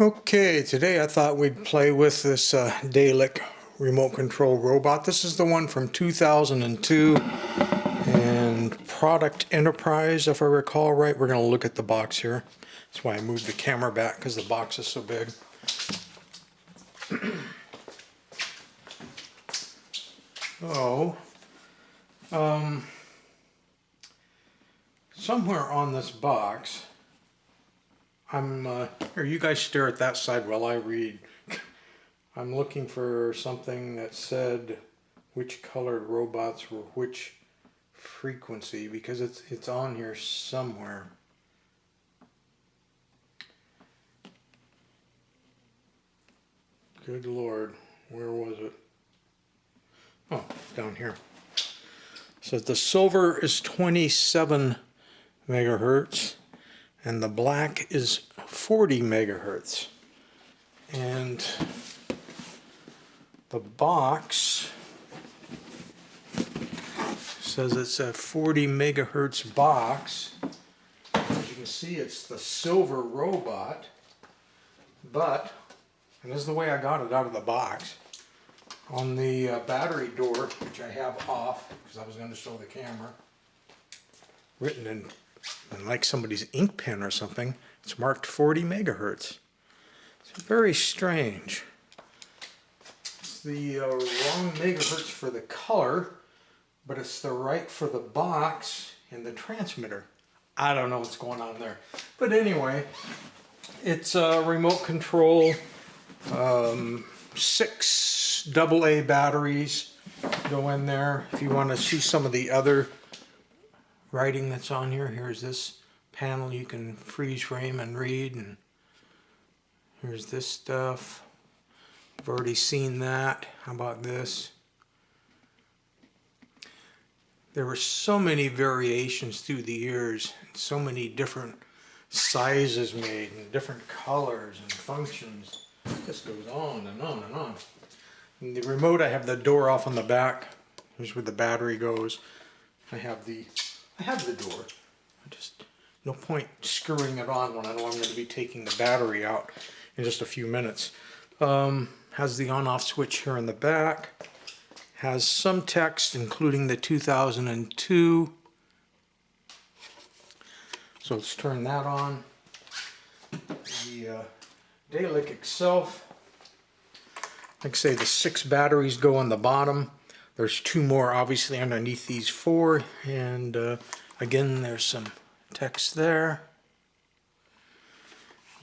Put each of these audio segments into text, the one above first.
Okay, today I thought we'd play with this Dalek remote control robot. This is the one from 2002 and Product Enterprise, if I recall right. We're going to look at the box here. That's why I moved the camera back, because the box is so big. Oh, somewhere on this box, here, you guys stare at that side while I read. I'm looking for something that said which colored robots were which frequency, because it's on here somewhere. Good Lord, where was it? Oh, down here. It says the silver is 27 megahertz and the black is 40 megahertz. And the box says it's a 40 megahertz box. As you can see, it's the silver robot, but, and this is the way I got it out of the box, on the battery door, which I have off because I was going to show the camera, written in like somebody's ink pen or something, it's marked 40 megahertz. It's very strange. It's the wrong megahertz for the color, but it's the right for the box and the transmitter. I don't know what's going on there. But anyway, it's a remote control, 6 AA batteries go in there. If you want to see some of the other writing that's on here, here's this panel you can freeze frame and read, and here's this stuff. I've already seen that. How about this? There were so many variations through the years, and so many different sizes made, and different colors and functions. It just goes on and on and on. In the remote, I have the door off on the back. Here's where the battery goes. I have the door. No point screwing it on when I know I'm going to be taking the battery out in just a few minutes. Has the on-off switch here in the back. Has some text, including the 2002. So let's turn that on. The Dalek itself, like I say, the 6 batteries go on the bottom. There's 2 more obviously underneath these 4, and again there's some text there.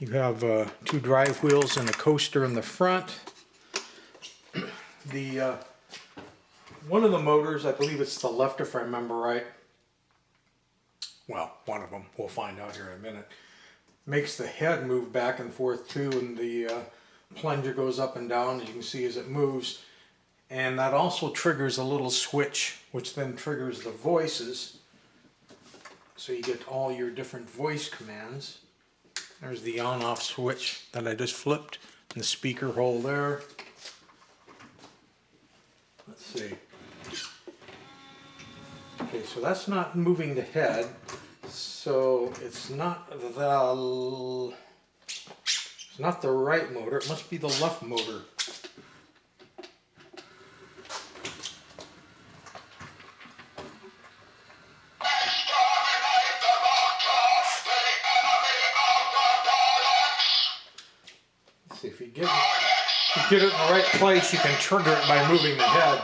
You have 2 drive wheels and a coaster in the front. The one of the motors, I believe it's the left if I remember right, well, one of them, we'll find out here in a minute, makes the head move back and forth too, and the plunger goes up and down, as you can see, as it moves. And that also triggers a little switch, which then triggers the voices. So you get all your different voice commands. There's the on-off switch that I just flipped, and the speaker hole there. Let's see. Okay, so that's not moving the head. So it's not the right motor. It must be the left motor. Let's see, if you get it in the right place, you can trigger it by moving the head.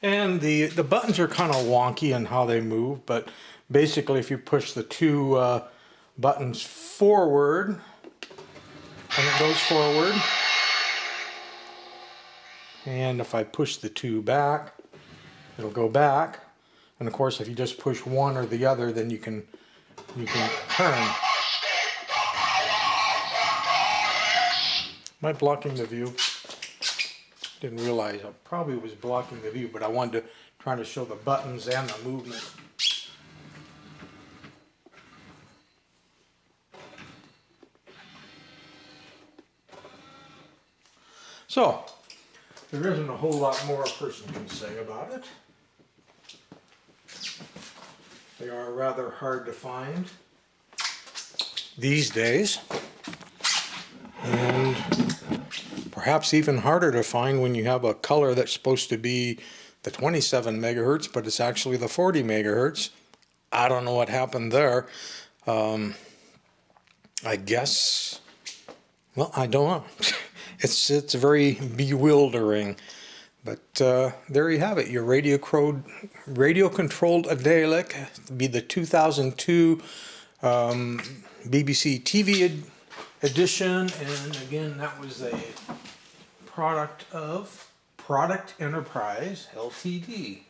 And the buttons are kind of wonky in how they move, but basically if you push the 2 buttons forward, and it goes forward. And if I push the 2 back, it'll go back. And of course, if you just push one or the other, then you can turn. Am I blocking the view? Didn't realize I probably was blocking the view, but I wanted to try to show the buttons and the movement. So, there isn't a whole lot more a person can say about it. They are rather hard to find these days, and perhaps even harder to find when you have a color that's supposed to be the 27 megahertz, but it's actually the 40 megahertz. I don't know what happened there. I guess, well, I don't know. It's very bewildering. But there you have it, your radio-controlled Dalek, be the 2002 BBC TV edition, and again, that was a product of Product Enterprise Ltd.